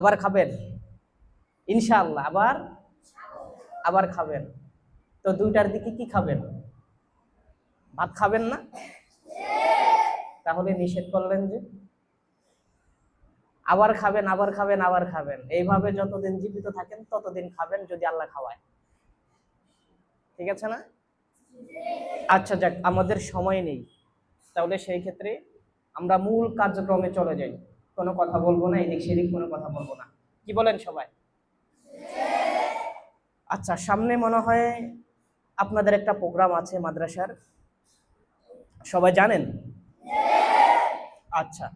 আবার খাবেন ইনশাআল্লাহ, আবার আবার খাবেন। তো 2টার দিকে কি খাবেন? ভাত খাবেন না? তাহলে নিষেধ করলেন যে? আবার খাবেন, আবার খাবেন, আবার খাবেন, এইভাবে যতদিন জীবিত থাকেন ততদিন খাবেন, যদি আল্লাহ খাওয়ায়। ঠিক আছে না? আচ্ছা যাক, আমাদের সময় নেই, তাহলে সেই ক্ষেত্রে আমরা মূল কার্যক্রমে চলে যাই। কোনো কথা বলবো না, এদিক সেদিক কোনো কথা বলবো না। কি বলেন সবাই? আচ্ছা, সামনে মনে হয় আপনাদের একটা প্রোগ্রাম আছে মাদ্রাসার, সবাই জানেন? আচ্ছা,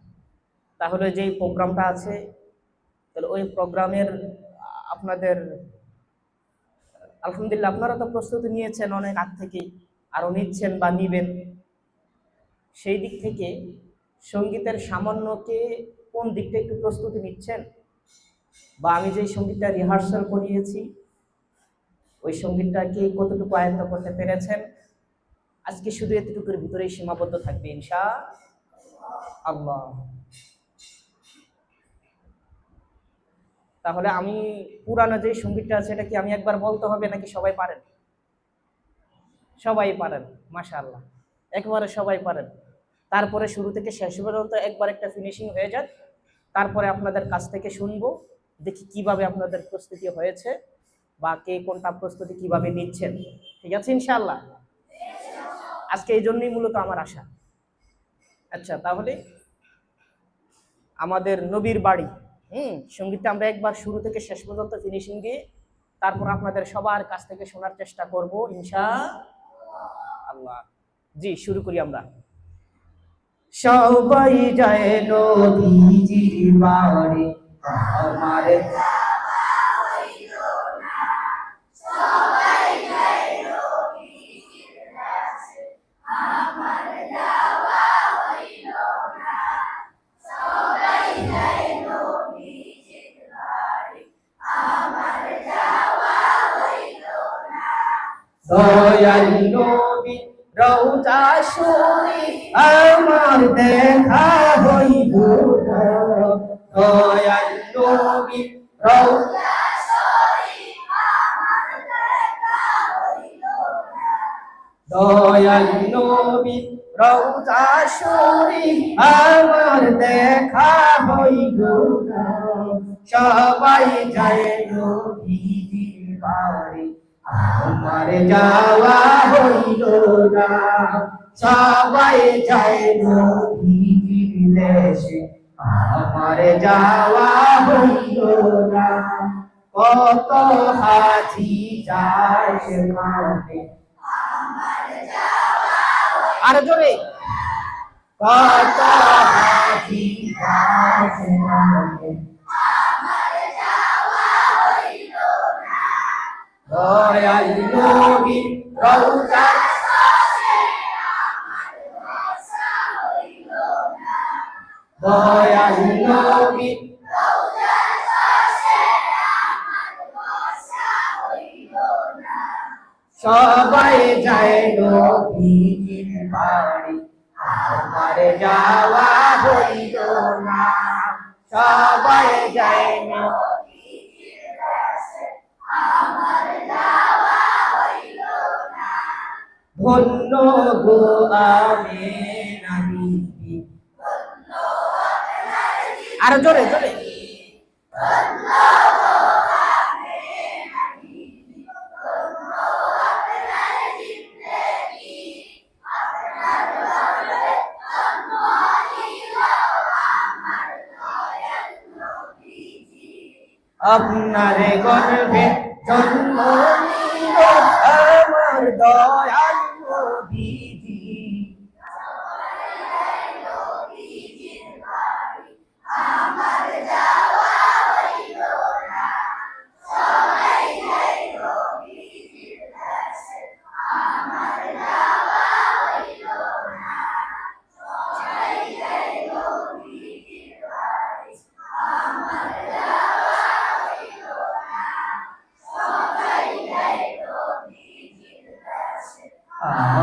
তাহলে যেই প্রোগ্রামটা আছে, তাহলে ওই প্রোগ্রামের আপনাদের আলহামদুলিল্লাহ আপনারা তো প্রস্তুতি নিয়েছেন অনেক আগ থেকেই, আরো নিচ্ছেন বা নিবেন। সেই দিক থেকে সঙ্গীতের সামান্যকে কোন দিকটা একটু প্রস্তুতি নিচ্ছেন, বা আমি যে সঙ্গীতটা রিহার্সাল করিয়েছি ওই সঙ্গীতটাকে কতটুকু আয়ত্ত করতে পেরেছেন? আজকে শুধু এতটুকুর ভিতরেই সীমাবদ্ধ থাকবে ইনশাআল্লাহ। তাহলে আমি পুরানো যে সঙ্গীতটা আছে এটা কি আমি একবার বলতে হবে নাকি সবাই পারেন? সবাই পারেন, মাশাআল্লাহ, একবারে সবাই পারেন। তারপরে শুরু থেকে শেষ পর্যন্ত একবার একটা ফিনিশিং হয়ে যাক, তারপরে আপনাদের কাছ থেকে শুনবো, দেখি কিভাবে আপনাদের প্রস্তুতি হয়েছে বা কে কোনটা প্রস্তুতি কিভাবে নিচ্ছেন। ঠিক আছে ইনশাআল্লাহ? আজকে এই জন্যই মূলত আমার আশা। আচ্ছা, তাহলে আমাদের নবীর বাড়ি সঙ্গীতটা আমরা একবার শুরু থেকে শেষ পর্যন্ত ফিনিশিং দিয়ে তারপর আপনাদের সবার কাছ থেকে শোনার চেষ্টা করব ইনশাআল্লাহ। জি, শুরু করি আমরা। সবাই যায় নবীজির বাড়ি, আমার দয়াল নবী রওজা শরীফ আমার দেখা হইল না। দয়াল নবী রওজা শরীফ আমার দেখা হইল না। দয়াল নবী রওজা শরীফ আমার দেখা হইল না। সবাই যায় নবীজির বাড়ি, আমার যাওয়া হইল না। সবাই যায় নবীজির দেশে, আমার যাওয়া হইল না। কত হাজি যায় সেখানে, আর জোরে, কত হাজি যায় সেখানে, দয়াল নবী রওজা দয়াল নবী সবাই যায় নবীজির বাড়ি, আমার যাওয়া হইল না। সবাই যায় নবীজির দেশে, আমার যাওয়া হইল না। ধন্য গো আমিনা বিবি, আর জোরে জোরে, আপনার গর্ভে জন্ম নিল আমার দয়াল নবীজি।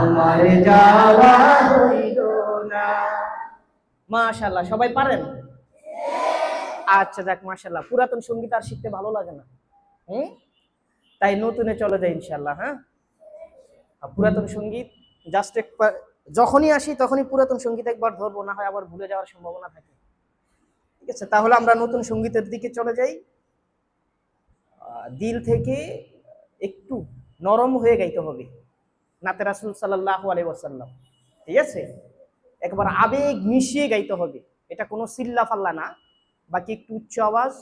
আমার যাওয়া হইল না। মাশাআল্লাহ, সবাই পারেন? আচ্ছা যাক, মাশাআল্লাহ। পুরাতন সঙ্গীত আর শিখতে ভালো লাগে না, তাই নতুনে চলে যায় ইনশাআল্লাহ। হ্যাঁ, পুরাতন সঙ্গীত জাস্ট একবার যখনই আসি তখনই পুরাতন সঙ্গীত একবার ধরবো, না হয় আবার ভুলে যাওয়ার সম্ভাবনা থাকে। ঠিক আছে, তাহলে আমরা নতুন সঙ্গীতের দিকে চলে যাই। দিল থেকে একটু নরম হয়ে গাইতে হবে নাতে রাসূল সাল্লাল্লাহু আলাইহি ওয়াসাল্লাম। ঠিক আছে, একবার আবেগ মিশিয়ে গাইতে হবে। এটা কোনো চিল্লা ফাল্লা না, বাকি একটু উচ্চ আওয়াজ,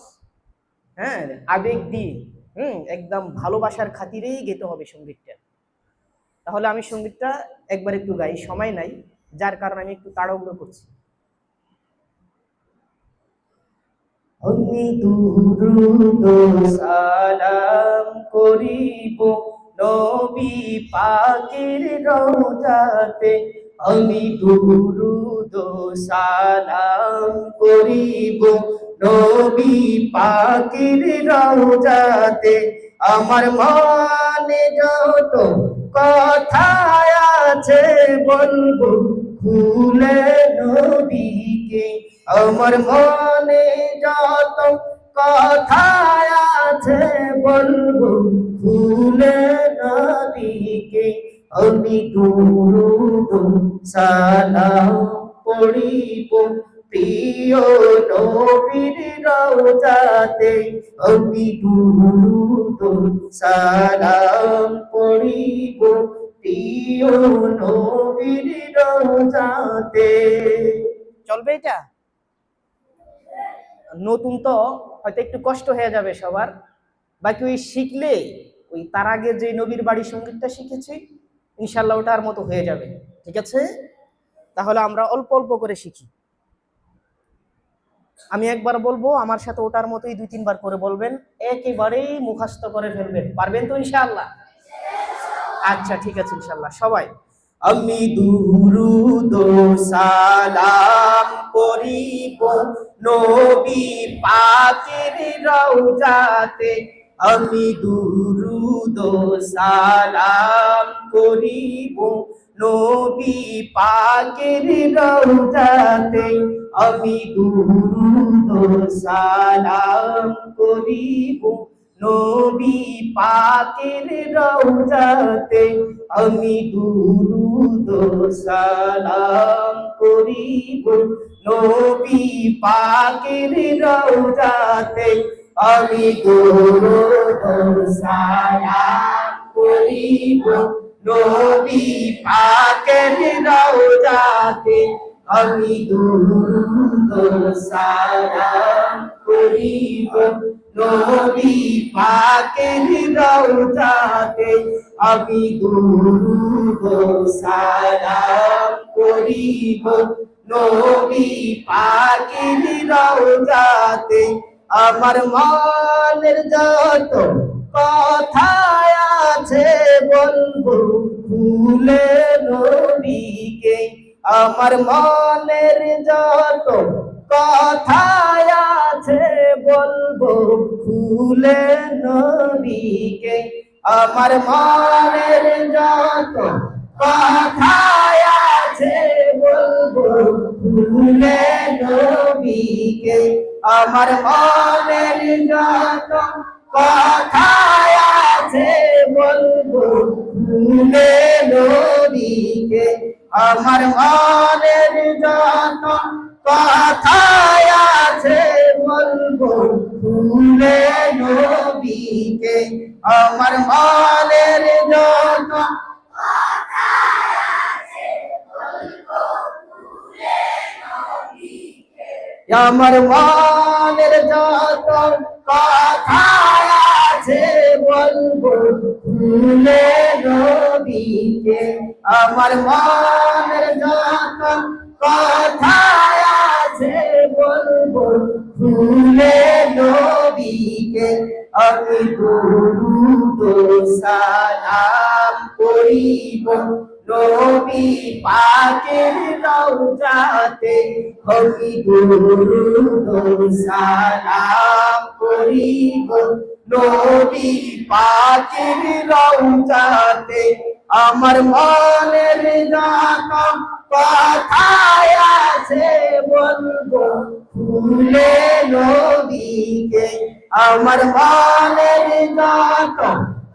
হ্যাঁ, আবেগ দিয়ে, একদম ভালোবাসার খাতিরেই গেতে হবে সঙ্গীতটা। তাহলে আমি সঙ্গীতটা একবার একটু গাই, সময় নাই যার কারণে আমি একটু তাড়াহুড়ো করছি। আমি দুরূদ সালাম করিব নবী পাকের রওজাতে, আমি দুরূদ সালাম করিব নবী পাকের রওজাতে। আমার মনে যত কথা আছে বলবো খুলে নবীকে, আমার মনে যত কথা আছে বলবো খুলে নবীকে। আমি দুরূদ সালাম পড়িব প্রিয় নবীর রওজাতে, আমি দুরূদ সালাম পড়িব প্রিয় নবীর রওজাতে। চলবে এটা? নতুন তো হয়তো একটু কষ্ট হয়ে যাবে সবার, বাকি ওই শিখলে ওই তার আগে যে নবীর বাড়ি সঙ্গীতটা শিখেছি ইনশাল্লাহ ওটার মতো হয়ে যাবে। ঠিক আছে, তাহলে আমরা অল্প অল্প করে শিখি। আমি একবার বলবো, আমার সাথে ওটার মতোই 2-3 বার করে বলবেন, একেবারেই মুখস্থ করে ফেলবেন। পারবেন তো ইনশাআল্লাহ? আচ্ছা ঠিক আছে ইনশাআল্লাহ। সবাই আমি দুরূদ সালাম করিব নবী পাকের রওজাতে, আমি দুরূদ সালাম করিব নবী পাকের রওজাতে, আমি দুরূদ সালাম করিব নবী পাকের রওজাতে, আমি দুরূদ সালাম করিব নবী পাকের রওজাতে, আমি দুরূদ সালাম করিব নবী পাকের রওজাতে, আমি দুরূদ সালাম করিব নবী পাকের রওজাতে, আমি দুরূদ সালাম করিব নবী পাকের রওজাতে। আমার মনের যত কথা আছে বলবো খুলে নবীকে, আমার মনের যত কথা আছে বলবো খুলে নবীকে, আমার মনের যত কথা আছে বলবো খুলে নবীকে, আমার মনের যত কথা আছে বলবো খুলে নবীকে, আমার মনের যত কথা আছে বলবো খুলে নবীকে, আমার মনের যত কথা আছে বলবো খুলে নবীকে, আমার মনের যত কথা আছে বলবো খুলে নবীকে, আমার মনের যত কথা আছে বলবো খুলে নবীকে, আমি দুরূদ সালাম করিব নবী পাকের রওজাতে, আমি দুরূদ সালাম করিব নবী পাকের রওজাতে, আমার মনের যত কথায় আছে বলবো খুলে নবীকে। আমার মনের যত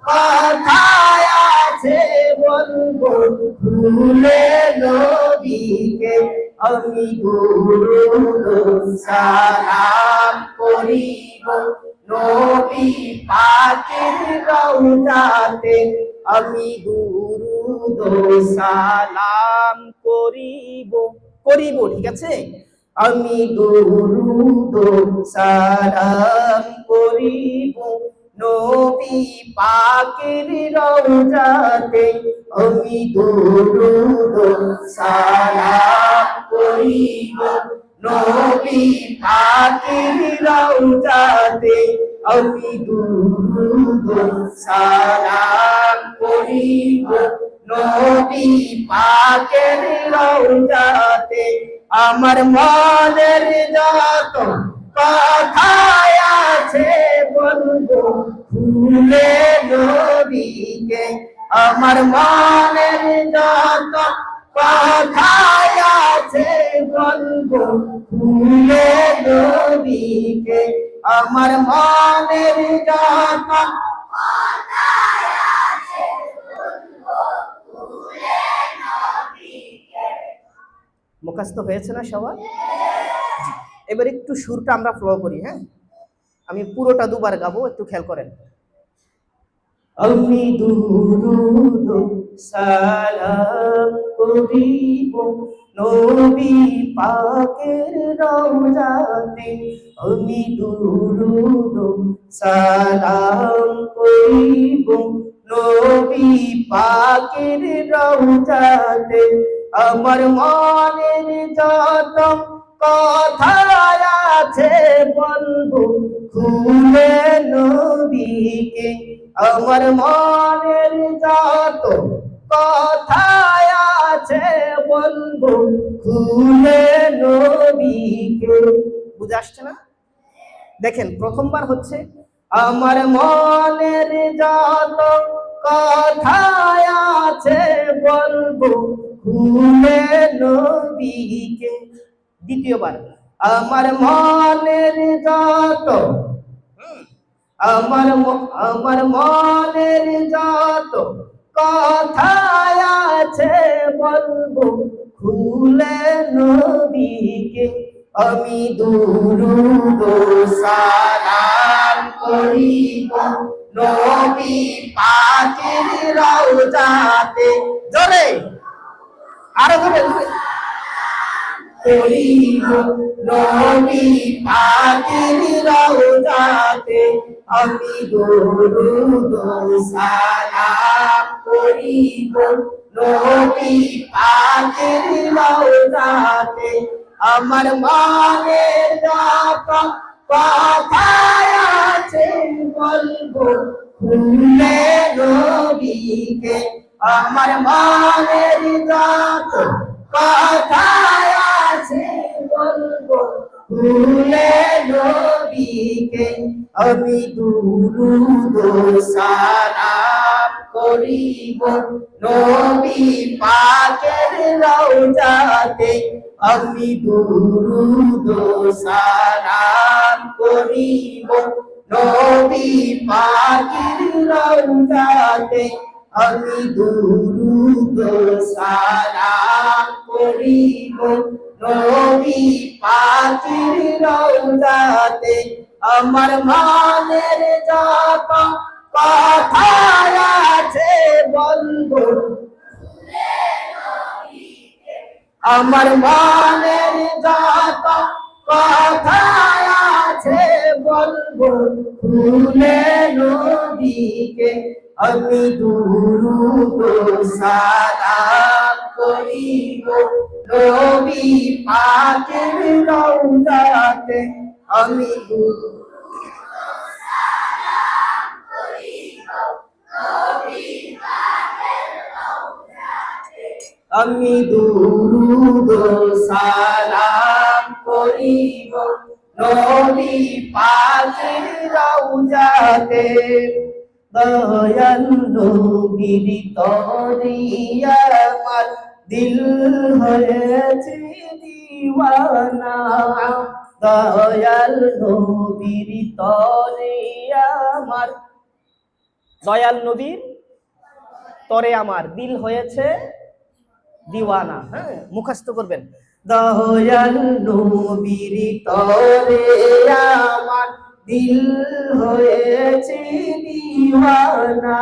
কথায় আছে বলবো খুলে নবীকে। আমি দুরূদ সালাম করিব নবী পাকের রওজাতে। আমি দুরূদ সালাম করিব, ঠিক আছে? আমি দুরূদ সালাম করিব নবী পাকের রওজাতে। আমি দুরূদ সালাম করিব নবী পাকের রওজাতে। আমি দুরূদ সালাম করিব নবী পাকের রওজাতে। আমার মনের যত কথায় আছে বলবো খুলে নবীকে। আমার মনের যত কথায় আছে বলবো খুলে নবীকে। আমার মনের যত কথায় আছে বলবো খুলে নবীকে। মুখস্থ হয়েছে না সবার? এবার একটু সুরটা আমরা ফ্লো করি। হ্যাঁ, আমি পুরোটা দুবার গাবো, একটু খেয়াল করেন। আমি দুরূদ সালাম করিব নবী পাকের রওজাতে। আমি দুরূদ সালাম করিব নবী পাকের রওজাতে। আমার মনের যত কথা আছে বলবো খুলে নবীকে। আমার মনের যত কথা আছে বলবো খুলে নবীকে। বুঝে আসছে না? দেখেন, প্রথমবার হচ্ছে আমার মনের যত কথা আছে বলবো খুলে নবীকে। দ্বিতীয়বার আমার মনের যত আমার মনের যত কথা আছে বলবো খুলে নবীকে। আমি দুরূদ সালাম করিব নবী পাকের রওজাতে। জোরে, আরো জোরে করিব নবী পাকের রওজাতে। আমি দুরূদ সালাম করিব নবী পাকের রওজাতে। আমার মনের যত কথা আছে বলবো খুলে নবীকে। আমার মনের যত কথা আছে বলবো খুলে নবীকে। আমি দুরূদ সালাম করিব নবী পাকের রওজাতে। আমি দুরূদ সালাম করিব নবী পাকের রওজাতে। আমি দুরূদ সালাম করিব নবী পাকের রওজাতে। আমার মনের যত কথা আছে বলবো আমার মনের যত কথা আছে বলবো খুলে নবীকে। আমি দুরূদ সালাম করিব নবী পাকের রওজাতে। আমি আমি দুরূদ সালাম করিব নবী পাকের রওজাতে। দয়াল নবীর তরে আমার দিল হয়েছে দিওয়ানা, দয়াল নবীর তরে আমার, দয়াল নবীর তরে আমার দিল হয়েছে দিওয়ানা। হ্যাঁ, মুখস্থ করবেন। দয়াল নবীর তরে আমার দিল হয়েছে দিওয়ানা,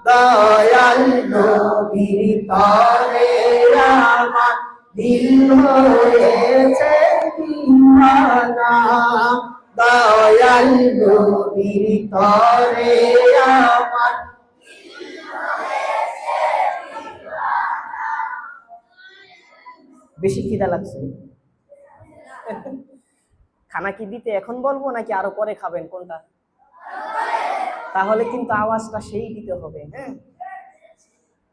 দয়াল নবীর তরে আমার দিল হয়েছে দিওয়ানা, দয়াল নবীর তরে আমার। বেশি খিদা লাগছে? খানা কি দিতে এখন বলবো নাকি আরো পরে খাবেন, কোনটা? তাহলে কিন্তু আওয়াজটা সেই দিতে হবে। হ্যাঁ,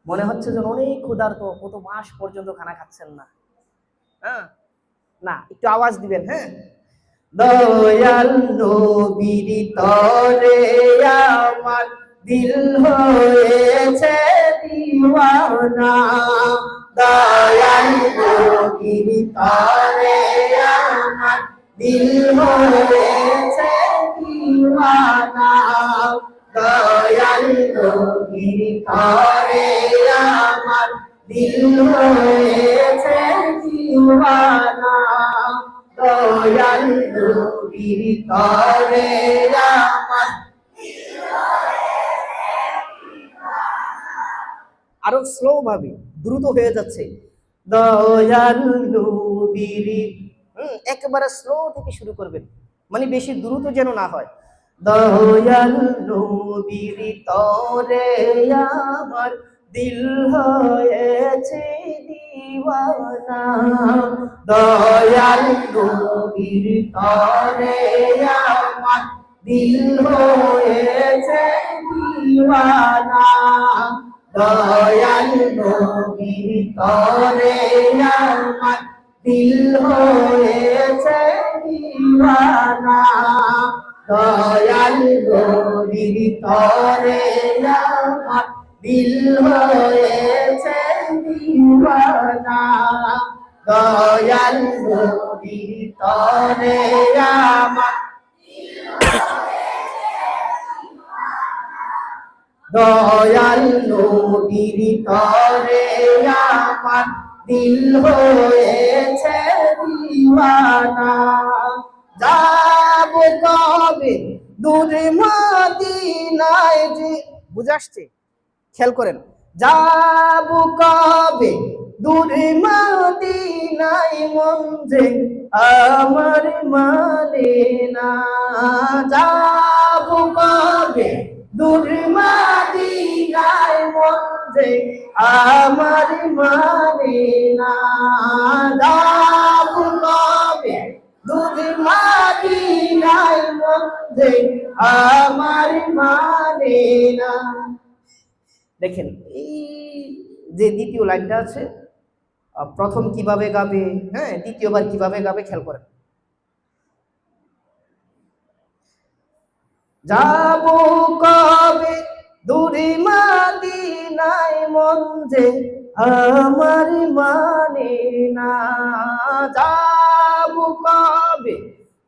মনে হচ্ছে যে অনেক ক্ষুধার্ত, কত মাস পর্যন্ত খানা খাচ্ছেন না। হ্যাঁ, না, একটু আওয়াজ দিবেন। হ্যাঁ, দয়াল নবীর তরে আমার দিল হয়েছে দিওয়ানা, দয়াল নবীর তরে আমার দিল হয়েছে দিওয়ানা, দয়াল নবীর তরে আমার দিল হয়েছে দিওয়ানা, দয়াল নবীর তরে আমার। আরো স্লো ভাবে, দ্রুত হয়ে যাচ্ছে। দয়াল নবীর, একেবারে স্লো থেকে শুরু করবেন, মানে বেশি দ্রুত যেন না হয়। দয়াল নবীর তরে আমার দিল হয়েছে দিওয়ানা, দয়াল নবীর তরে আমার দিল হয়েছে দিওয়ানা, দয়াল নবীর তরে আমার দিল হয়েছে দিওয়ানা, দয়াল নবীর তরে আমার দিল হয়েছে দিওয়ানা, দয়াল নবীর তরে আমার। দয়াল নবীর তরে আমার দিল হয়েছে দিওয়ানা, যাব কবে দূরে মদিনায় যে, বুঝে আসছে? খেয়াল করেন, যাব কবে দূরে মদিনায় মন যে আমার মানে না, যাব কবে দূরে মদিনায় মন যে আমার মানে না, যাব কবে দূরে মদিনায় মন যে আমার মানে না। দেখেন, এই যে দ্বিতীয় লাইনটা আছে, প্রথম কিভাবে গাবে, হ্যাঁ, দ্বিতীয়বার কিভাবে গাবে খেয়াল করেন। যাব কবে দূরে মদিনায় মন যে আমার মানে না, যাব কবে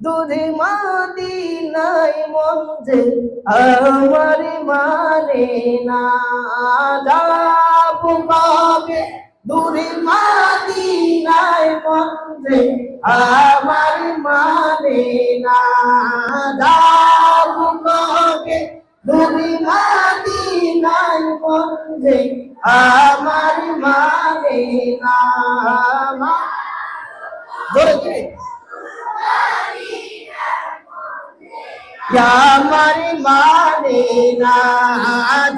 দূরে মদিনায় মন যে আমার মানে না, যাব কবে দূরে মদিনায় মন যে আমার মানে না, যাব কবে দূরে মদিনায় মন যে আমার মানে না, জোরে আমার মানে না,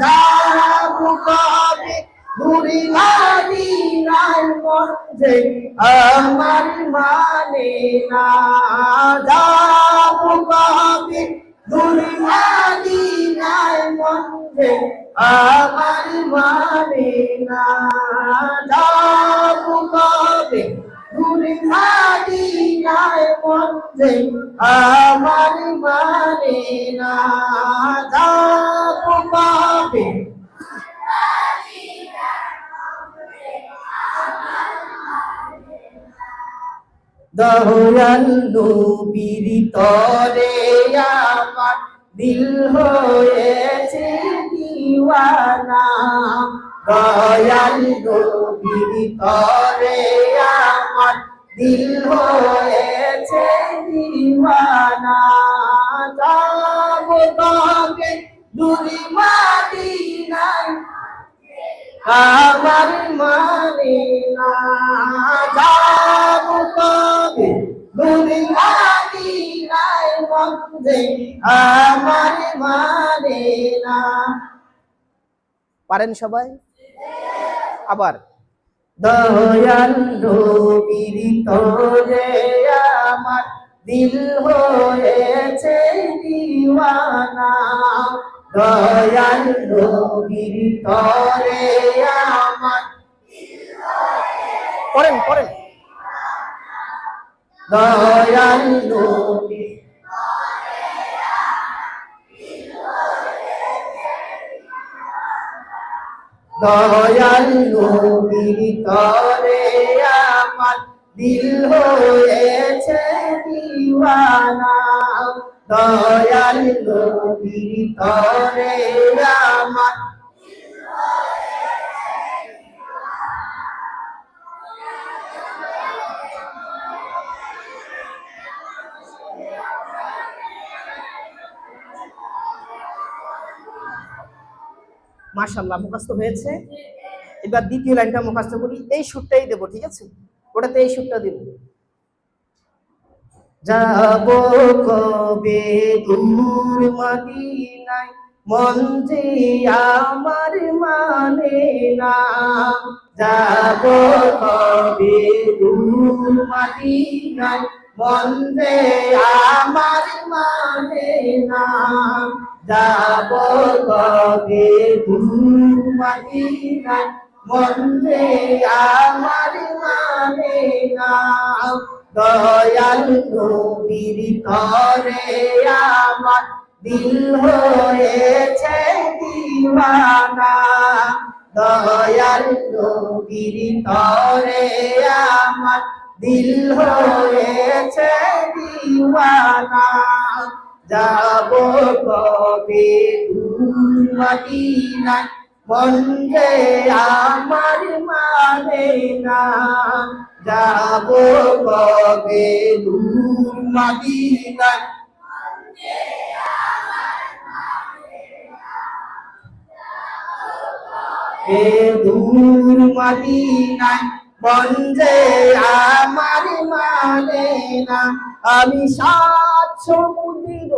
যাব কবে দূরে মদিনায় মন যে আমার মানে না, যাব কবে দূরে মদিনায় মন যে আমার মানে না, যাব কবে দূরে মদিনায় মন যে আমার মানে না, যাব দয়াল নবীর তরে আমার দিল হয়েছে দিওয়ানা, দয়াল নবীর তরে আমার দিল হয়েছে দিওয়ানা। যাবো তবে দূরে মদিনায় আমার মানে না, যাবো তবে দূরে মদিনায় মধ্যে আমার মানে না। পারেন সবাই? আবার দয়াল নবীর তরে আমার দিল হয়েছে দিওয়ানা, দয়াল নবীর তরে আমার পড়েন পড়েন দয়াল নবীর দয়াল নবীর তরে আমার দিল হয়েছে দিওয়ানা, দয়াল নবীর তরে আমার মাশাআল্লাহ মুখস্থ হয়েছে। এবার দ্বিতীয় লাইনটা মুখস্থ করি, এই সুরটাই দেব, ঠিক আছে? ওটাতে এই সুরটা দেব। যাব কবে দূর মদিনায় মন যে আমার মানে না, যাব কবে দূর মদিনায় মন যে আমার মানে না, যাব কবে দূর মদিনায় মন যে আমার মানে না, দয়াল নবীর তরে আমার দিল হয়েছে দিওয়ানা, দয়াল নবীর তরে আমার দিল হয়েছে দিওয়ানা, যাব কবে দূর মদিনায় মন যে আমার মানে না, যাব কবে দূর মদিনায় দূর মদিনায় মন যে আমার মানে না, আমি 7 সমুদ্র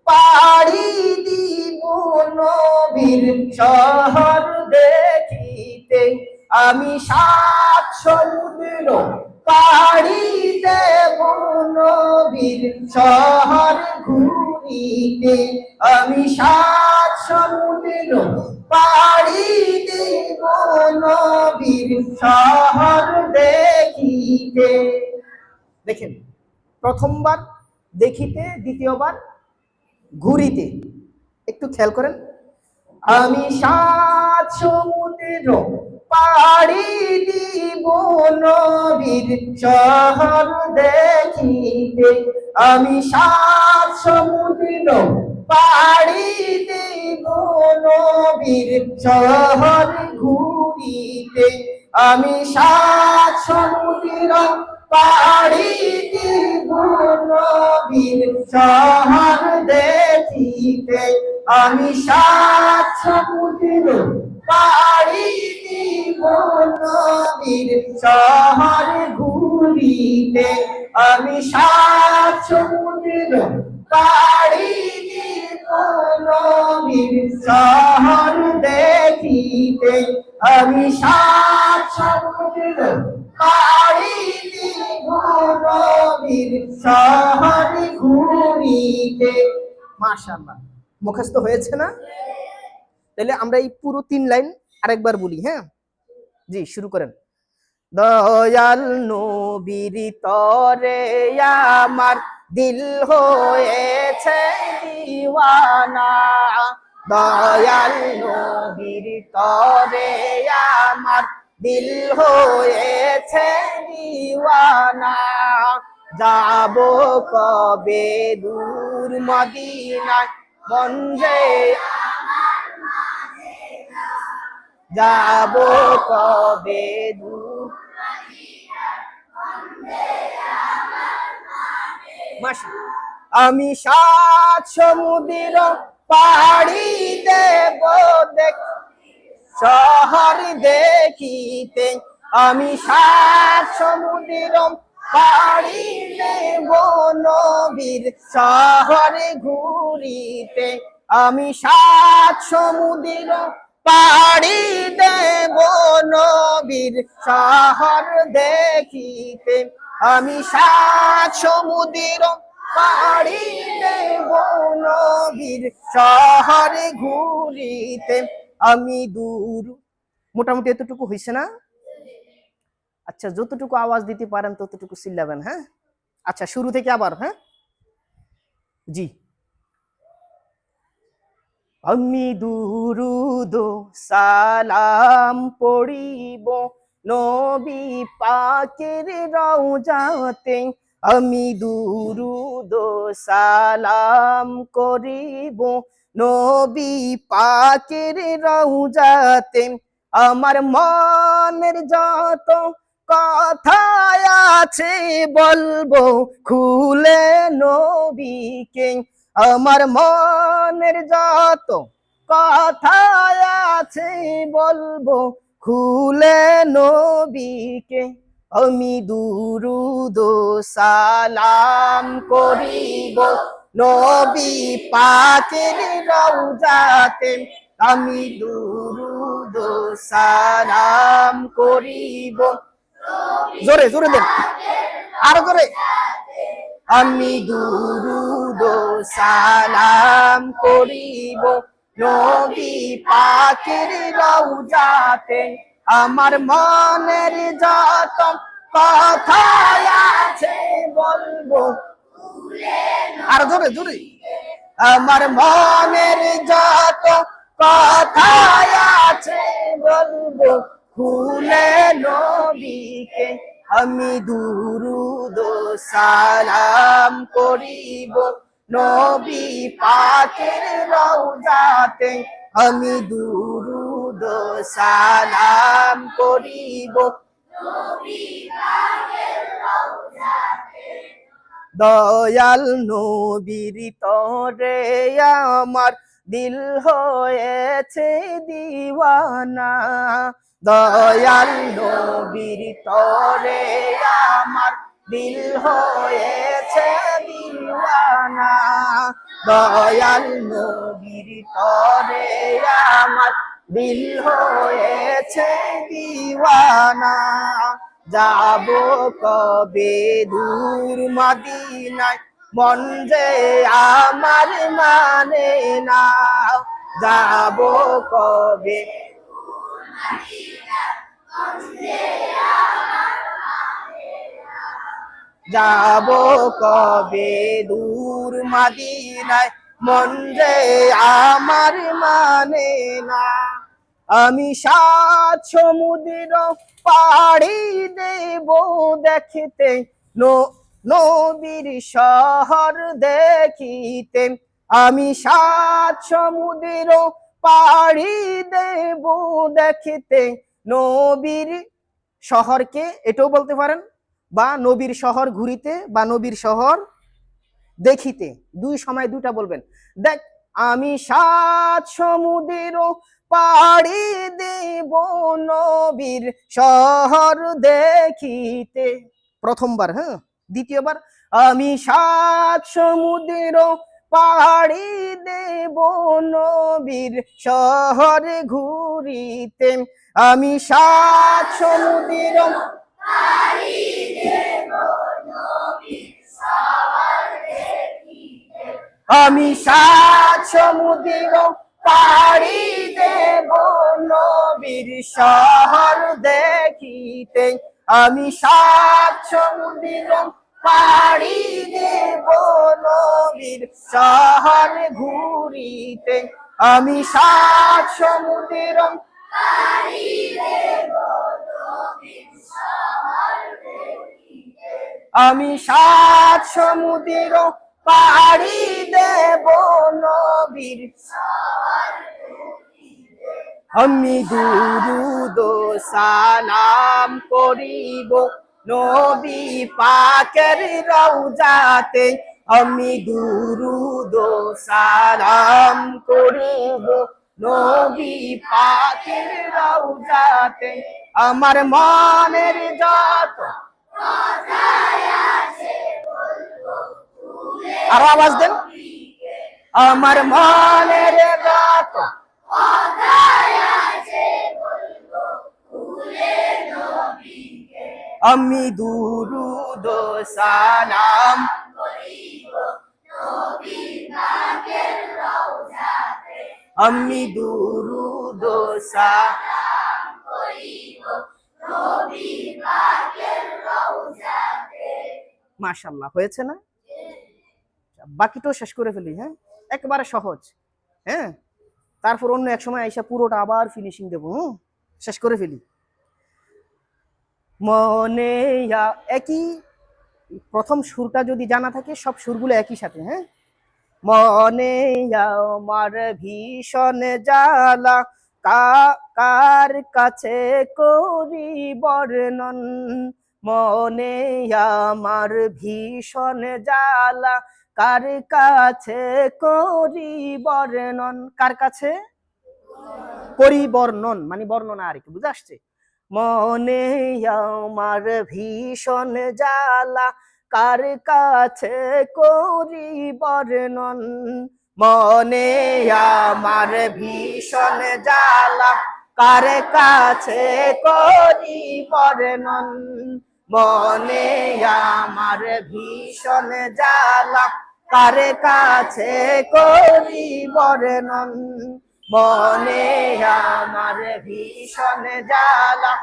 পাড়ি দিব নবীর শহর দেখিতে, আমি 7 সমুদ্র পাড়ি দেব নবীর শহর ঘুরিতে, আমি 7 সমুদ্র পাড়ি দিব নবীর শহর দেখিতে। দেখেন, প্রথমবার দেখিতে, দ্বিতীয়বার ঘুরিতে, একটু খেয়াল করেন। আমি 7 সমুদ্র পাড়ি দিব নবীর শহর দেখিতে, আমি 7 সমুদ্র পাড়ি দিব নবীর শহর ঘুরিতে, আমি 7 সমুদ্র পাড়ি দিব নবীর শহর দেখিতে, আমি 7 সমুদ্র পাড়ি দিব নবীর শহর ঘুরিতে, আমি 7 সমুদ্র পাড়ি দিব নবীর শহর দেখিতে, আমি 7 সমুদ্র পাড়ি দিব নবীর শহর ঘুরিতে। মাশাআল্লাহ, মুখস্থ হয়েছে না? তাহলে আমরা এই পুরো 3 লাইন আরেকবার বলি। হ্যাঁ জি, শুরু করেন। দয়াল নবীর তরে আমার দিল হয়েছে দিওয়ানা, দয়াল নবীর তরে আমার দিল হয়েছে দিওয়ানা, যাব কবে দূর মদিনায় মন যে যাব কবে দূর আমি 7 সমুদ্র পাড়ি দেব দেখ শহর দেখিতে আমি 7 সমুদ্র পাড়ি দেব নবীর শহরে ঘুরিতে আমি 7 সমুদ্র পাড়ি দেব নবীর শহর দেখিতে আমি 7 সমুদ্র পাড়ি দেব নবীর শহরে ঘুরিতে আমি দূর। মোটামুটি এতটুকু হয়েছে না? আচ্ছা, যতটুকু আওয়াজ দিতে পারেন ততটুকু চিল্লাবেন। হ্যাঁ, আচ্ছা, শুরু থেকে আবার। হ্যাঁ জি। আমি দুরুদ সালাম পড়িব নবী পাকের রওজাতে আমি দুরুদ সালাম করিব নবী পাকের রওজাতে আমার মনের যত কথা আছে বলবো খুলে নবীকে আমার মনের যত কথা আছে বলবো খুলে নবীকে আমি দুরুদ সালাম করিব নবী পাকের রওজাতে আমি দুরুদ সালাম করিব জোরে জোরে দেন আরো জোরে আমি দুরুদ সালাম করিব নবী পাকের রওজাতে আমার মনের যত কথা আছে বলবো আর জোরে জোরে আমার মনের যত কথা আছে বলবো খুলে নবীকে আমি দুরুদ সালাম করিব নবী পাকের রওজাতে আমি দুরুদ সালাম করিব নবী পাকের রওজাতে দয়াল নবীর তরে আমার দিল হয়েছে দিওয়ানা দয়াল নবীর তরে আমার দিল হয়েছে দিওয়ানা দয়াল নবীর তরে আমার দিল হয়েছে দিওয়ানা যাব কবে দূর মদিনায় মন যে আমার মানে না যাব কবে যাব কবে দূর মদিনায় মন যে আমার মানে না আমি 7 সমুদ্র পাড়ি দেব দেখিতে নবীর শহর দেখিতে আমি 7 সমুদ্র পাড়ি দেব দেখিতে নবীর শহরকে এটাও বলতে পারেন বা নবীর শহর ঘুরিতে বা নবীর শহর দেখিতে দুই সময় দুটা বলবেন দেখ আমি 7 সমুদ্র পাড়ি দেব নবীর শহর দেখিতে প্রথমবার। হ্যাঁ, দ্বিতীয়বার আমি 7 সমুদ্র পাড়ি দেব নবীর শহর ঘুরিতে আমি 7 সমুদ্র পাড়ি দেব নবীর শহর দেখিতে আমি 7 সমুদ্র পাড়ি দেব নবীর শহর দেখিতে আমি 7 সমুদ্র পাড়ি দেব নবীর শহর ঘুরিতে আমি 7 সমুদ্র পাড়ি দেব নবীর শহর দেখিতে আমি সাত সমুদ্র পাড়ি দেব নবীর, আমি দুরুদ সালাম করিব নবী পাকের রওজাতে, আমি দুরুদ সালাম করিব নবী পাকের রওজাতে। আমার মনের যত, আরো আওয়াজ দেন, আমার মনের যত, আমি দুরুদ সালাম, আমি দুরুদ সালাম, মাশাআল্লাহ। হয়েছে না? বাকিটাও শেষ করে ফেলি। হ্যাঁ, একেবারে সহজ। হ্যাঁ, তারপর অন্য এক সময় আইসা পুরোটা আবার ফিনিশিং দেবো। শেষ করে ফেলি। মনে একই, প্রথম সুরটা যদি জানা থাকে সব সুরগুলো একই সাথে। হ্যাঁ, মনে আমার ভীষণ জ্বালা, কার কাছে করি বর্ণন, মনে আমার ভীষণ জ্বালা, কার কাছে করি বর্ণন। কার কাছে করি বর্ণন মানে বর্ণনা, আর কি বুঝে আসছে? মনে আমার ভীষণ জ্বালা, কার কাছে করি বর্ণন, মনে আমার ভীষণ জ্বালা, কার কাছে করি বর্ণন, মনে আমার ভীষণ জ্বালা, কার কাছে করি বর্ণন, মনে আমার ভীষণ জ্বালা।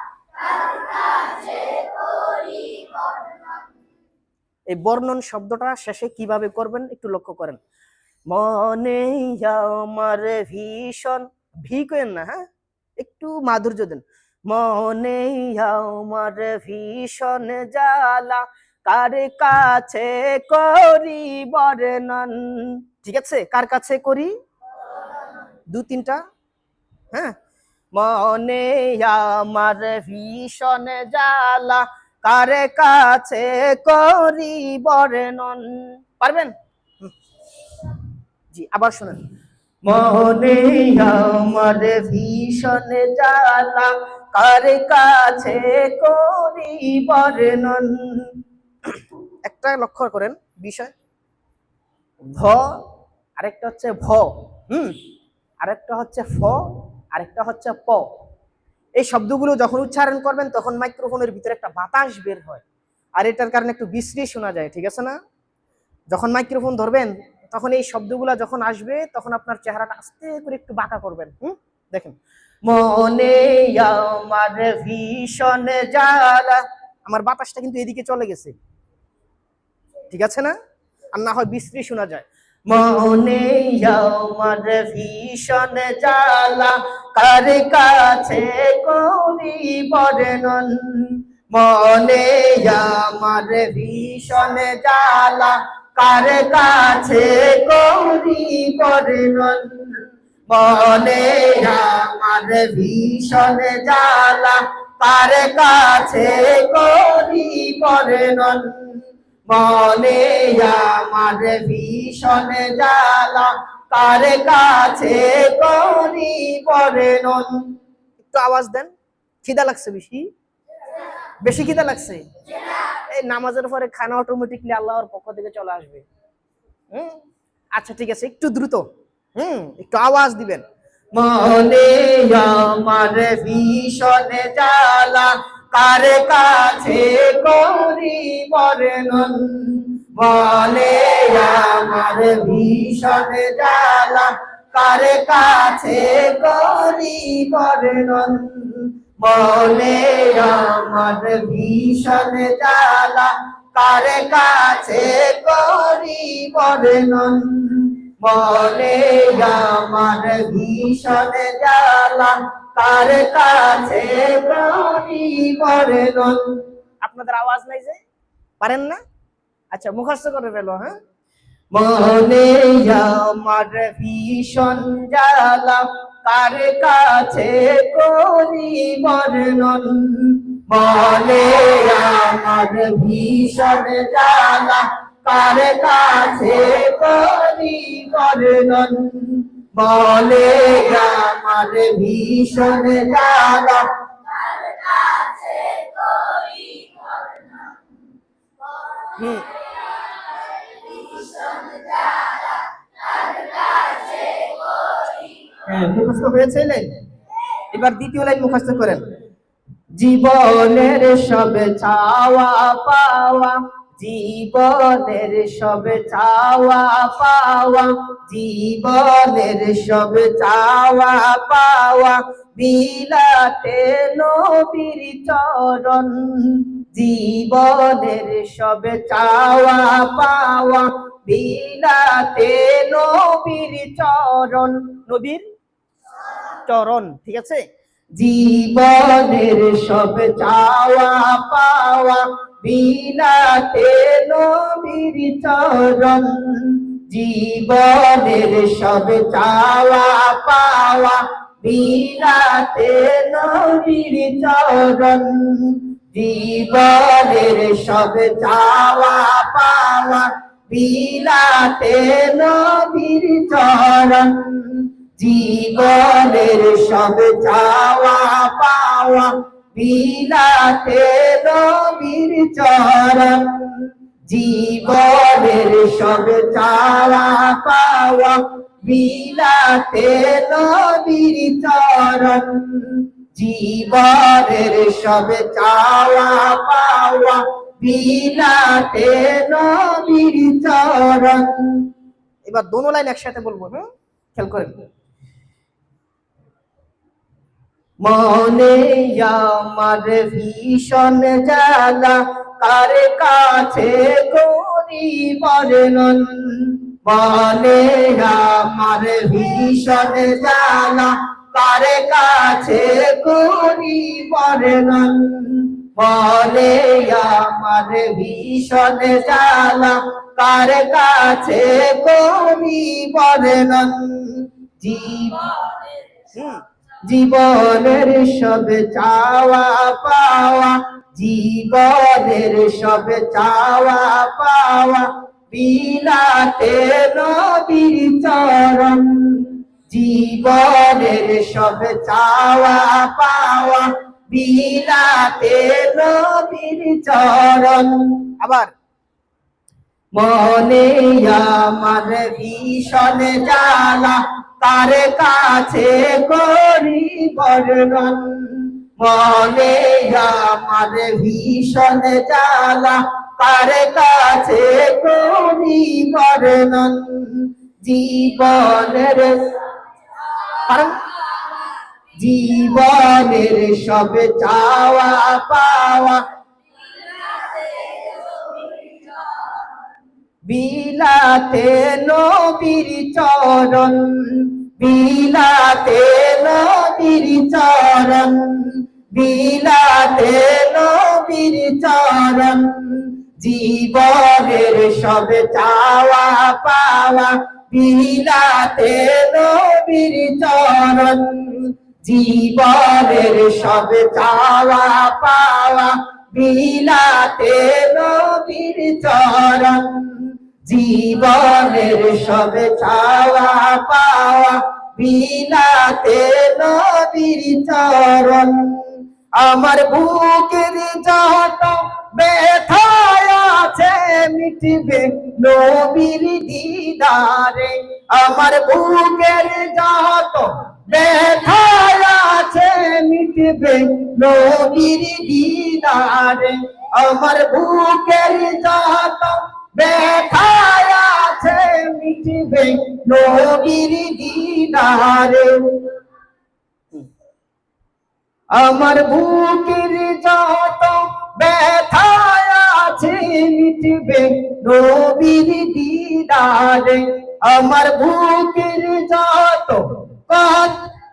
এই বর্ণন শব্দটা শেষে কিভাবে করবেন একটু লক্ষ্য করেন। মনে আমার ভীষণ, ভি করেন না, হ্যাঁ, একটু মাধুর্য দেন। মনে আমার ভীষণ জ্বালা, কার কাছে করি বর্ণন। ঠিক আছে, কার কাছে করি, দু তিনটা। হ্যাঁ, মনে আমার ভীষণ জ্বালা, কার কাছে করি বর্ণন। পারবেন? জি, আবার শুনেন। মনে আমার ভীষণ জ্বালা, কার কাছে করি বর্ণন। একটা লক্ষ্য করেন বিষয়, ধ আরেকটা হচ্ছে ভ, আরেকটা হচ্ছে ফ, আরেকটা হচ্ছে প। এই শব্দগুলো যখন উচ্চারণ করবেন তখন মাইক্রোফোনের ভিতরে একটা বাতাস বের হয়, আর এটার কারণে একটু বিশ্রী শোনা যায়। ঠিক আছে না? যখন মাইক্রোফোন ধরবেন তখন এই শব্দগুলো যখন আসবে তখন আপনার চেহারাটা আস্তে করে একটু বাঁকা করবেন। দেখেন, মনে আমার ভীষণ জ্বালা, আমার বাতাসটা কিন্তু এদিকে চলে গেছে। ঠিক আছে না? আর না হয় বিশ্রী শোনা যায়। মনে আমার ভীষণ জ্বালা, কার কাছে করি বর্ণন, মনে আমার ভীষণ জ্বালা, কার কাছে করি বর্ণন, মনে আমার ভীষণ জ্বালা, কার কাছে করি বর্ণন, মনে আমার ভীষণ জ্বালা, কার কাছে করি বর্ণন। একটু আওয়াজ দেন। খিদা লাগছে বেশি? বেশি খিদা লাগছে? এই নামাজের পরে খানা অটোমেটিকলি আল্লাহর পক্ষ থেকে চলে আসবে। আচ্ছা ঠিক আছে, একটু দ্রুত, একটু আওয়াজ দিবেন। মনে আমার ভীষণ জ্বালা, কার কাছে করি বর্ণন, মনে আমার ভীষণ জ্বালা, কার কাছে করি বর্ণন, মনে আমার ভীষণ জ্বালা, কার কাছে করি বর্ণন, মনে আমার ভীষণ জ্বালা, কার কাছে করি বর্ণন। আপনাদের আওয়াজ নাই যে? পারেন না? আচ্ছা মুখস্থ করে ফেলো। হ্যাঁ, মনে আমার ভীষণ জ্বালা, কার কাছে করি বর্ণন। মনে আমার ভীষণ জ্বালা, কার কাছে করি বর্ণন। মনে আমার ভীষণ জ্বালা, হুম, হ্যাঁ মুখস্থ হয়েছে লাইন। এবার দ্বিতীয় লাইন মুখস্থ করেন। জীবনের সব চাওয়া পাওয়া, জীবনের সব চাওয়া পাওয়া, জীবনের সব চাওয়া পাওয়া, বিলাতে নবীর চরণ। জীবনের সব চাওয়া পাওয়া, বিলাতে নবীর চরণ। নবীর চরণ, ঠিক আছে। জীবনের সব চাওয়া পাওয়া, বিলাতে নবীর চরণ। জীবনের সব চাওয়া পাওয়া, বিলাতে নবীর চরণ। জীবনের সব চাওয়া পাওয়া, বিলাতে নবীর চরণ। জীবনের সব চাওয়া পাওয়া, বিলাতে নবীর চরণ। জীবনের সব চাওয়া পাওয়া, বিলাতে নবীর চরণ। জীবনের সব চাওয়া পাওয়া, বিলাতে নবীর চরণ। এবার দোনো লাইন একসাথে বলবো। হ্যাঁ, খেয়াল করেন। মনে আমার ভীষণ জ্বালা, কার কাছে করি বর্ণন। মনে আমার ভীষণ জ্বালা, কার কাছে করি বর্ণন। মনে আমার ভীষণ জ্বালা, কার কাছে করি বর্ণন। জীবনের সব চাওয়া পাওয়া, জীবনের সব চাওয়া পাওয়া, বিলাতে নবীর চরণ। জীবনের সব চাওয়া পাওয়া, বিলাতে নবীর চরণ। আবার মনে আমার ভীষণ জ্বালা, কার কাছে করি বর্ণন। মনে আমার ভীষণ জ্বালা, কার কাছে করি বর্ণন। জীবনের জীবনের সব চাওয়া পাওয়া, বিলাতে নবীর চরণ। বিলাতে নবীর চরণ, বিলাতে নবীর চরণ। জীবনের সব চাওয়া পাওয়া, বিলাতে নবীর চরণ। জীবনের সব চাওয়া পাওয়া, বিলাতে নবীর চরণ। জীবনের সব চাওয়া পাওয়া, বিলাতে নবীর চরণ। আমার বুকের যত ব্যথায় আছে, মিটবে নবীর দিদারে। আমার বুকের যত ব্যথায় আছে, মিটবে নবীর দিদারে। আমার বুকের যত ব্যথায় আছে, মিটবে নবীর দিদারে। আমার বুকের যত ব্যথায় আছে, মিটবে নবীর দিদারে। আমার বুকের যত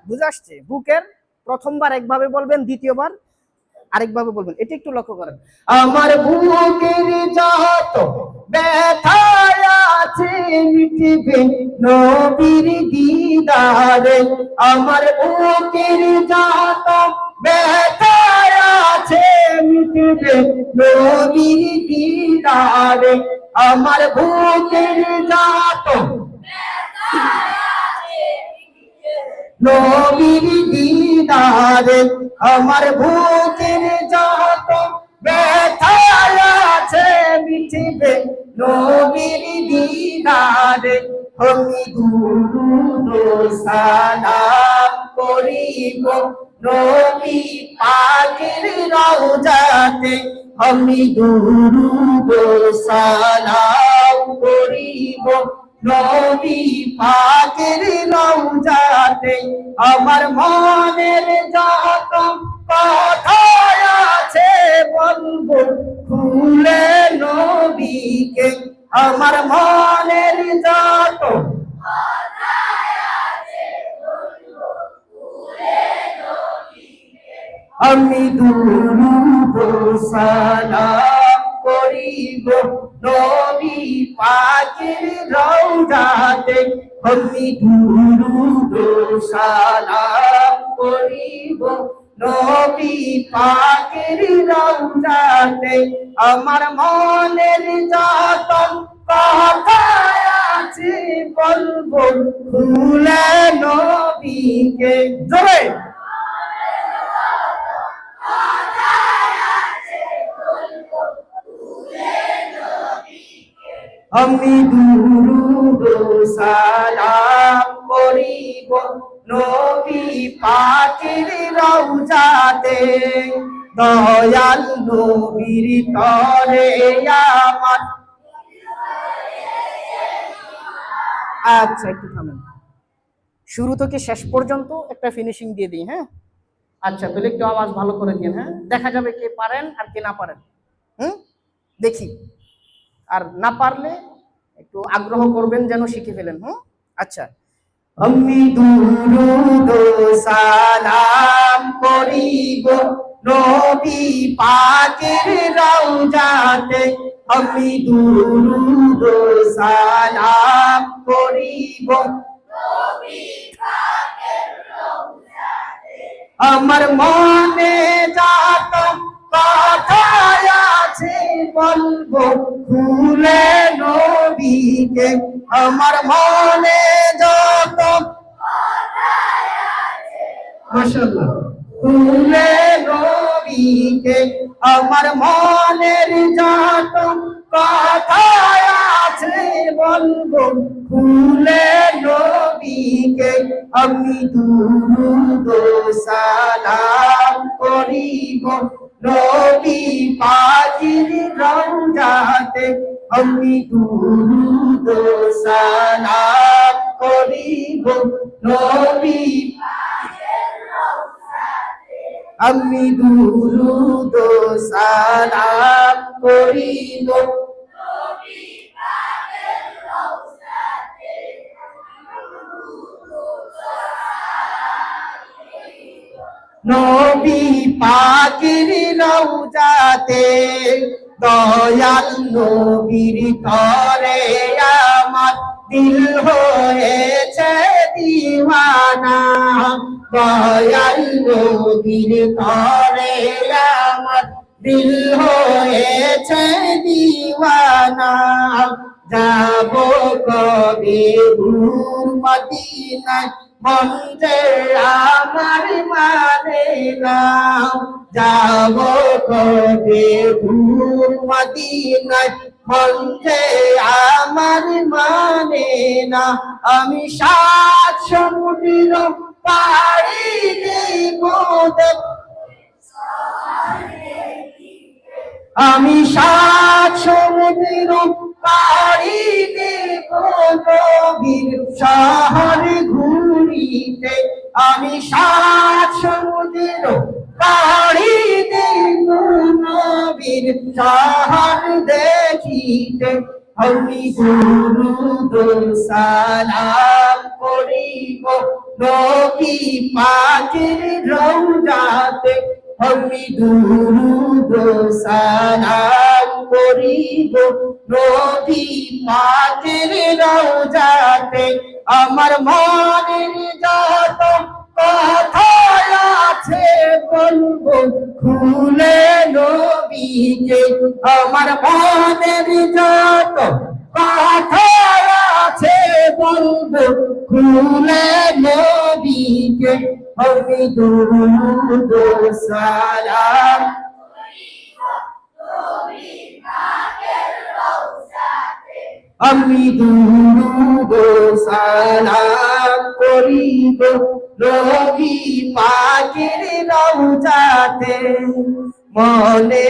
বুঝে আসছে? বুকের প্রথমবার একভাবে বলবেন, দ্বিতীয়বার আরেকভাবে বলবেন, এটা একটু লক্ষ্য করেন। আমার বুকের যত ব্যথা আছে মিটবে নবীর দিদারে। আমার বুকের যত ব্যথা আছে মিটবে নবীর দিদারে। আমার বুকের যত নবীর দিদারে, আমার বুকের যত ব্যথা আছে মিটবে নবীর দিদারে। আমি দুরূদ সালাম করিব নবী পাকের রওজাতে। আমি দুরূদ সালাম করিব নবী পাকের রওজাতে। আমার মনের যত কথা আছে বলবো খুলে নবীকে। আমার মনের যত আমি দুরূদ সালাম করিব নবী পাকের রওজাতে। আমি দুরূদ সালাম করিব নবী পাকের রওজাতে। আমার মনের যত কথা আছে বলবো খুলে নবীকে। জোরে আমি দুরূদ সালাম করিব নবী পাকের রওজাতে। দয়াল নবীর তরে আমার। আচ্ছা একটু থামেন, শুরু থেকে শেষ পর্যন্ত একটা ফিনিশিং দিয়ে দিই। হ্যাঁ আচ্ছা, তাহলে একটু আওয়াজ ভালো করে দিন। হ্যাঁ, দেখা যাবে কে পারেন আর কে না পারেন। দেখি, আর না পারলে একটু আগ্রহ করবেন যেন শিখে ফেলেন। আচ্ছা, আমি দুরূদ সালাম করিব নবী পাকের রওজাতে। আমি দুরূদ সালাম করিব নবী পাকের রওজাতে। আমার মনে যত কথা আছে বলবো খুলে নবীকে। আমার মনে যত মাশাআল্লাহ খুলে নবীকে। আমার মনের যত কথা আছে বলবো খুলে নবীকে। আমি দুরূদ সালাম করিব নবী পাকের রওজাতে। আমি দুরূদ সালাম করিব নবী পাকের রওজাতে। আমি দুরূদ সালাম করিব নবী পাকের রওজাতে। নবী পাকের রওজাতে। দয়াল নবীর তরে আমার দিল হয়েছে দিওয়ানা। দয়াল নবীর তরে আমার দিল হয়েছে দিওয়ানা। যাব কবে দূর মদিনায় মন যে আমার মানে না। যাব কবে দূর মদিনায় মন যে আমার মানে না। আমি 7 সমুদ্র পাড়ি দিব, আমি 7 সমুদ্র পাড়ি দিব নবীর শহর ঘুরিতে। আমি 7 সমুদ্র পাড়ি দিব নবীর শহর দেখিতে। আমি দুরূদ সালাম করিব নবী পাকের রওজাতে। আমি দুরূদ সালাম করিব নবী পাকের রওজাতে আমার মনের যত কথা আছে বলবো খুলে নবীকে আমার মনের যত কথা আছে বলবো খুলে নবীকে আমি দুরূদ সালাম আমি দুরূদ সালাম করিব নবী পাকের রওজাতে মনে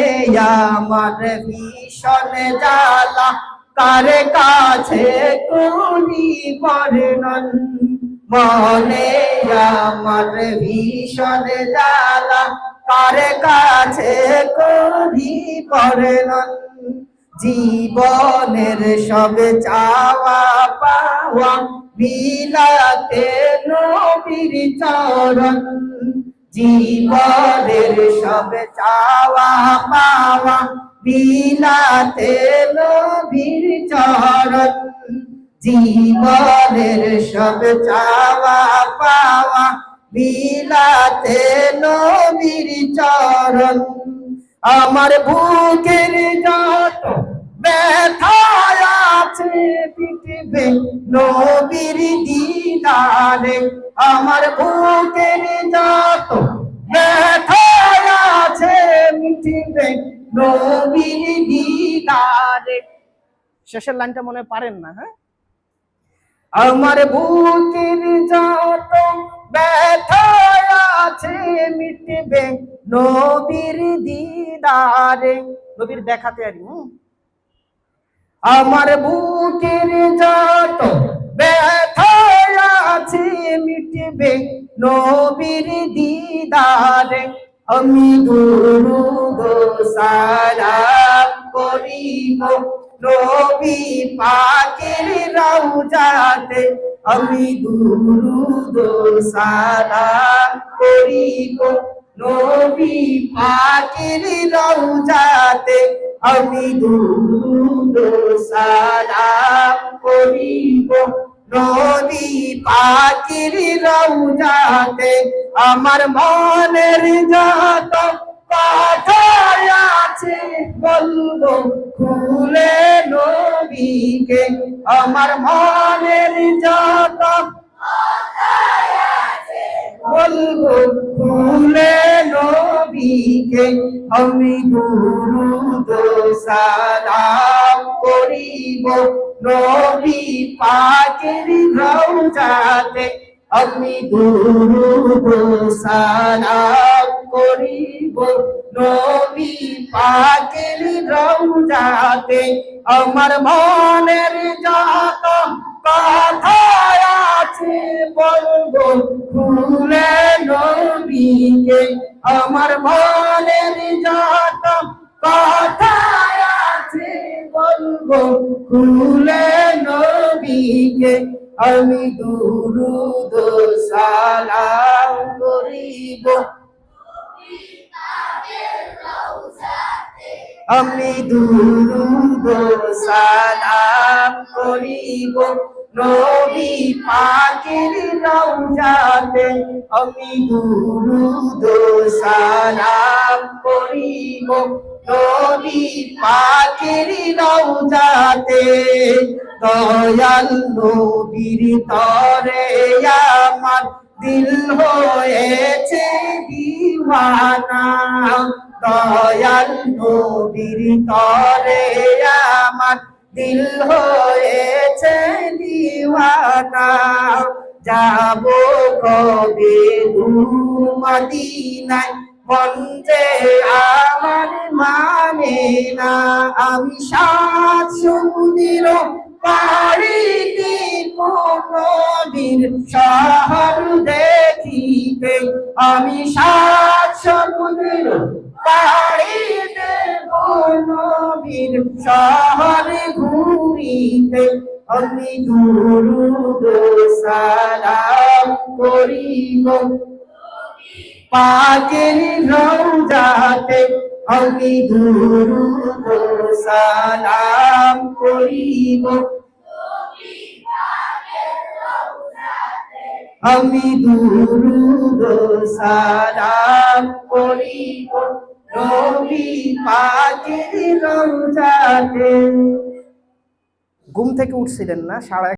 আমার ভীষণ জ্বালা কার কাছে করি বর্ণন মনে আমার ভীষণ জ্বালা কার কাছে করি বর্ণন জীবনের সব চাওয়া পাওয়া বিলাতে নবীর চরণ জীবনের সব চাওয়া পাওয়া বিলাতে নবীর চরণ জীবনের সব চাওয়া পাওয়া বিলাতে নবীর চরণ আমার বুকের যত ব্যথা আছে পিটবে নবীর দিদারে আমার বুকের যত ব্যথা আছে মিটবে নবীর দিদারে শেষের লাইনটা মনে পারেন না হ্যাঁ আমার বুকের যত ব্যথা আছে মিটবে নবীর দিদারে নবীর দেখাতে আর আমার বুকের যত ব্যথা আছে মিটবে নবীর দিদারে আমি দুরূদ সালাম করিব নবী পাকের রওজাতে আমি দুরূদ সালাম করিব নবী পাকের রওজাতে আমি দুরূদ সালাম করিব নবী পাকের রওজাতে আমার মনের যত কথা আছে বলবো খুলে নবীকে আমার মনের যত কথা আছে বলবো খুলে নবীকে আমি দুরূদ সালাম করিব নবী পাকের রওজাতে আমি দুরূদ সালাম করিব নবী পাকের রওজাতে আমার মনের যত কথা আছে বলবো খুলে নবীকে আমার মনের যত কথা আছে বলবো খুলে নবীকে আমি দুরূদ সালাম করিব আমি দুরূদ সালাম করিব নবী পাকের রওজাতে আমি দুরূদ সালাম করিব নবী পাকের রওজাতে দয়াল নবীর তরে আমার দিল হয়েছে দিওয়ানা দয়াল নবীর তরে আমার দিল হয়েছে দিওয়ানা যাব কবে দূর মদিনায় মন যে আমার মানে না আমি সাত সমুদ্র পাড়িতে নবীর শহর দেখিতে আমি সাত সমুদ্র পাড়িতে নবীর শহর ঘুরিতে আমি দুরূদ সালাম করিব পাকের রওজাতে আমি দুরূদ সালাম করিব, আমি দুরূদ সালাম করিব নবী পাকের রওজাতে। ঘুম থেকে উঠছিলেন না, সাড়ে